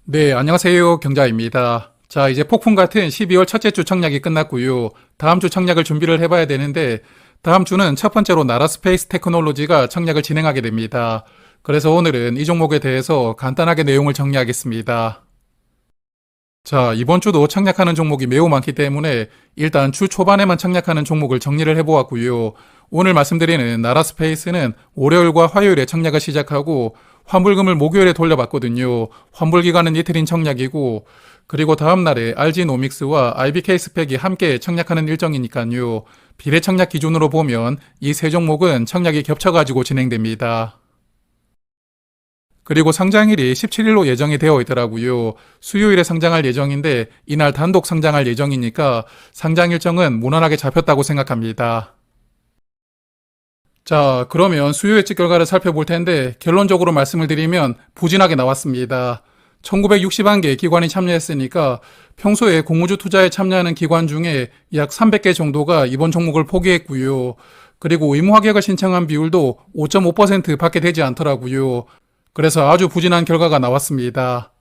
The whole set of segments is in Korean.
네, 안녕하세요. 경자입니다. 자, 이제 폭풍 같은 12월 첫째 주 청약이 끝났고요. 다음 주 청약을 준비를 해봐야 되는데, 다음 주는 첫 번째로 나라스페이스 테크놀로지가 청약을 진행하게 됩니다. 그래서 오늘은 이 종목에 대해서 간단하게 내용을 정리하겠습니다. 자, 이번 주도 청약하는 종목이 매우 많기 때문에 일단 주 초반에만 청약하는 종목을 정리를 해보았고요. 오늘 말씀드리는 나라스페이스는 월요일과 화요일에 청약을 시작하고 환불금을 목요일에 돌려받거든요. 환불 기간은 이틀인 청약이고 그리고 다음날에 RG노믹스와 IBK 스펙이 함께 청약하는 일정이니까요. 비례 청약 기준으로 보면 이 세 종목은 청약이 겹쳐가지고 진행됩니다. 그리고 상장일이 17일로 예정이 되어 있더라고요. 수요일에 상장할 예정인데 이날 단독 상장할 예정이니까 상장 일정은 무난하게 잡혔다고 생각합니다. 자, 그러면 수요 예측 결과를 살펴볼 텐데 결론적으로 말씀을 드리면 부진하게 나왔습니다. 1961개 기관이 참여했으니까 평소에 공모주 투자에 참여하는 기관 중에 약 300개 정도가 이번 종목을 포기했고요. 그리고 의무 합격을 신청한 비율도 5.5% 밖에 되지 않더라고요. 그래서 아주 부진한 결과가 나왔습니다.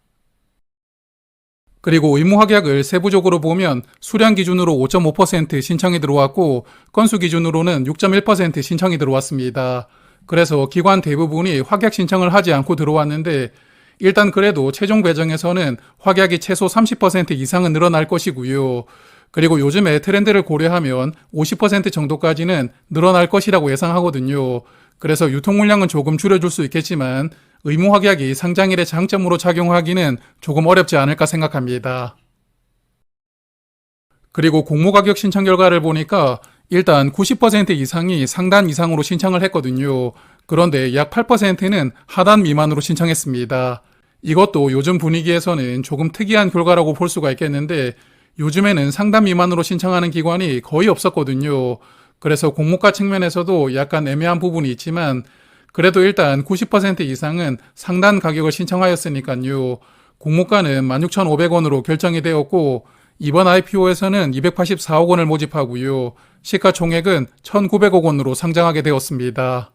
그리고 의무 확약을 세부적으로 보면 수량 기준으로 5.5% 신청이 들어왔고 건수 기준으로는 6.1% 신청이 들어왔습니다. 그래서 기관 대부분이 확약 신청을 하지 않고 들어왔는데 일단 그래도 최종 배정에서는 확약이 최소 30% 이상은 늘어날 것이고요. 그리고 요즘에 트렌드를 고려하면 50% 정도까지는 늘어날 것이라고 예상하거든요. 그래서 유통 물량은 조금 줄여줄 수 있겠지만 의무 확약이 상장일의 장점으로 작용하기는 조금 어렵지 않을까 생각합니다. 그리고 공모 가격 신청 결과를 보니까 일단 90% 이상이 상단 이상으로 신청을 했거든요. 그런데 약 8%는 하단 미만으로 신청했습니다. 이것도 요즘 분위기에서는 조금 특이한 결과라고 볼 수가 있겠는데 요즘에는 상단 미만으로 신청하는 기관이 거의 없었거든요. 그래서 공모가 측면에서도 약간 애매한 부분이 있지만 그래도 일단 90% 이상은 상단 가격을 신청하였으니까요. 공모가는 16,500원으로 결정이 되었고 이번 IPO에서는 284억 원을 모집하고요. 시가총액은 1,900억 원으로 상장하게 되었습니다.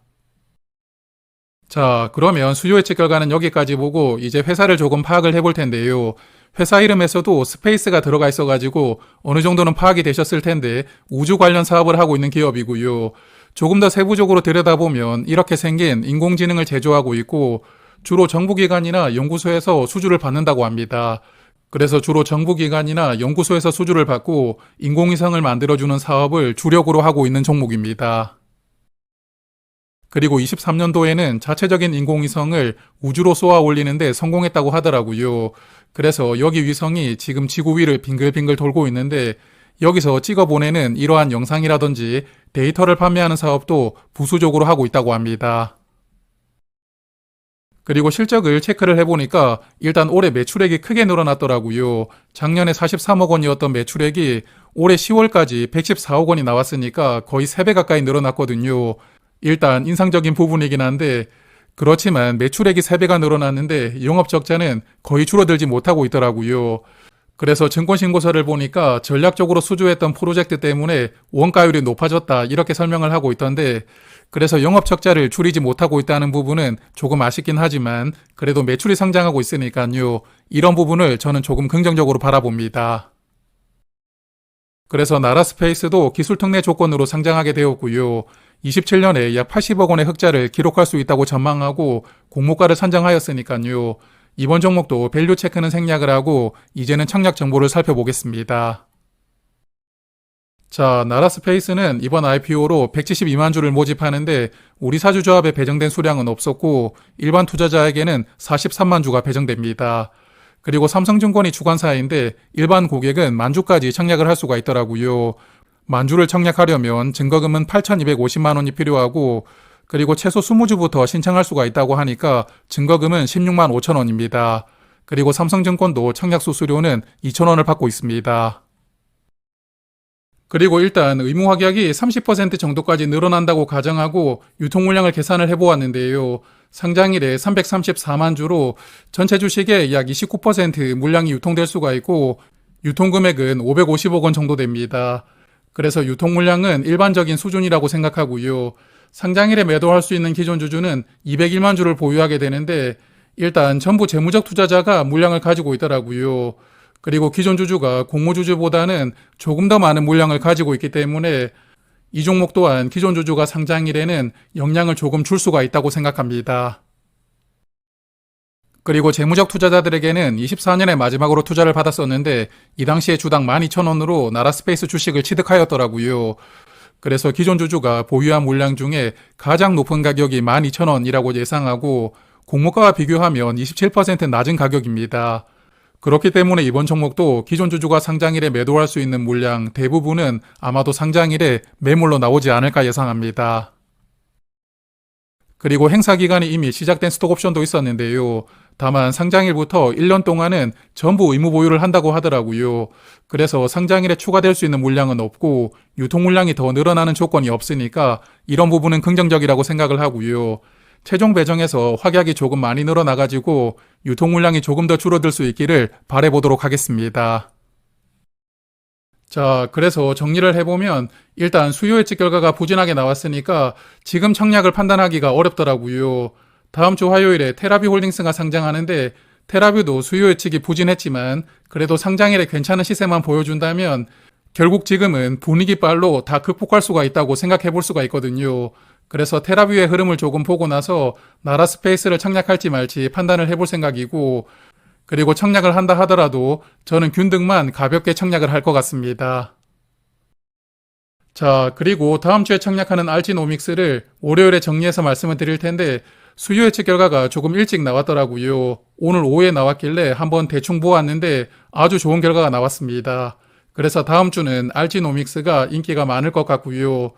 자, 그러면 수요 예측 결과는 여기까지 보고 이제 회사를 조금 파악을 해볼 텐데요. 회사 이름에서도 스페이스가 들어가 있어가지고 어느 정도는 파악이 되셨을 텐데 우주 관련 사업을 하고 있는 기업이고요. 조금 더 세부적으로 들여다보면 이렇게 생긴 인공지능을 제조하고 있고 주로 정부기관이나 연구소에서 수주를 받는다고 합니다. 그래서 주로 정부기관이나 연구소에서 수주를 받고 인공위성을 만들어주는 사업을 주력으로 하고 있는 종목입니다. 그리고 23년도에는 자체적인 인공위성을 우주로 쏘아 올리는데 성공했다고 하더라고요. 그래서 여기 위성이 지금 지구 위를 빙글빙글 돌고 있는데 여기서 찍어보내는 이러한 영상이라든지 데이터를 판매하는 사업도 부수적으로 하고 있다고 합니다. 그리고 실적을 체크를 해보니까 일단 올해 매출액이 크게 늘어났더라고요. 작년에 43억 원이었던 매출액이 올해 10월까지 114억 원이 나왔으니까 거의 3배 가까이 늘어났거든요. 일단 인상적인 부분이긴 한데 그렇지만 매출액이 3배가 늘어났는데 영업적자는 거의 줄어들지 못하고 있더라고요. 그래서 증권신고서를 보니까 전략적으로 수주했던 프로젝트 때문에 원가율이 높아졌다 이렇게 설명을 하고 있던데 그래서 영업적자를 줄이지 못하고 있다는 부분은 조금 아쉽긴 하지만 그래도 매출이 상장하고 있으니까요. 이런 부분을 저는 조금 긍정적으로 바라봅니다. 그래서 나라스페이스도 기술특례 조건으로 상장하게 되었고요. 27년에 약 80억 원의 흑자를 기록할 수 있다고 전망하고 공모가를 산정하였으니까요. 이번 종목도 밸류 체크는 생략을 하고 이제는 청약 정보를 살펴보겠습니다. 자, 나라스페이스는 이번 IPO로 172만 주를 모집하는데 우리 사주조합에 배정된 수량은 없었고 일반 투자자에게는 43만 주가 배정됩니다. 그리고 삼성증권이 주관사인데 일반 고객은 만주까지 청약을 할 수가 있더라고요. 만주를 청약하려면 증거금은 8,250만 원이 필요하고 그리고 최소 20주부터 신청할 수가 있다고 하니까 증거금은 16만 5천 원입니다. 그리고 삼성증권도 청약 수수료는 2천 원을 받고 있습니다. 그리고 일단 의무 확약이 30% 정도까지 늘어난다고 가정하고 유통 물량을 계산을 해보았는데요. 상장일에 334만 주로 전체 주식의 약 29% 물량이 유통될 수가 있고 유통금액은 550억 원 정도 됩니다. 그래서 유통 물량은 일반적인 수준이라고 생각하고요. 상장일에 매도할 수 있는 기존 주주는 201만 주를 보유하게 되는데 일단 전부 재무적 투자자가 물량을 가지고 있더라고요. 그리고 기존 주주가 공모주주보다는 조금 더 많은 물량을 가지고 있기 때문에 이 종목 또한 기존 주주가 상장일에는 영향을 조금 줄 수가 있다고 생각합니다. 그리고 재무적 투자자들에게는 24년에 마지막으로 투자를 받았었는데 이 당시에 주당 12,000원으로 나라스페이스 주식을 취득하였더라고요. 그래서 기존 주주가 보유한 물량 중에 가장 높은 가격이 12,000원이라고 예상하고 공모가와 비교하면 27% 낮은 가격입니다. 그렇기 때문에 이번 종목도 기존 주주가 상장일에 매도할 수 있는 물량 대부분은 아마도 상장일에 매물로 나오지 않을까 예상합니다. 그리고 행사 기간이 이미 시작된 스톡옵션도 있었는데요. 다만 상장일부터 1년 동안은 전부 의무 보유를 한다고 하더라고요. 그래서 상장일에 추가될 수 있는 물량은 없고 유통 물량이 더 늘어나는 조건이 없으니까 이런 부분은 긍정적이라고 생각을 하고요. 최종 배정에서 확약이 조금 많이 늘어나가지고 유통 물량이 조금 더 줄어들 수 있기를 바라보도록 하겠습니다. 자, 그래서 정리를 해보면 일단 수요 예측 결과가 부진하게 나왔으니까 지금 청약을 판단하기가 어렵더라고요. 다음 주 화요일에 테라뷰 홀딩스가 상장하는데 테라뷰도 수요 예측이 부진했지만 그래도 상장일에 괜찮은 시세만 보여준다면 결국 지금은 분위기 빨로 다 극복할 수가 있다고 생각해 볼 수가 있거든요. 그래서 테라뷰의 흐름을 조금 보고 나서 나라스페이스를 청약할지 말지 판단을 해볼 생각이고 그리고 청약을 한다 하더라도 저는 균등만 가볍게 청약을 할 것 같습니다. 자, 그리고 다음 주에 청약하는 알지노믹스를 월요일에 정리해서 말씀을 드릴 텐데 수요 예측 결과가 조금 일찍 나왔더라고요. 오늘 오후에 나왔길래 한번 대충 보았는데 아주 좋은 결과가 나왔습니다. 그래서 다음 주는 알지노믹스가 인기가 많을 것 같고요.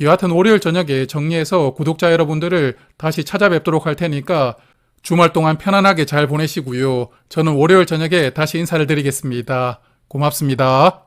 여하튼 월요일 저녁에 정리해서 구독자 여러분들을 다시 찾아뵙도록 할 테니까 주말 동안 편안하게 잘 보내시고요. 저는 월요일 저녁에 다시 인사를 드리겠습니다. 고맙습니다.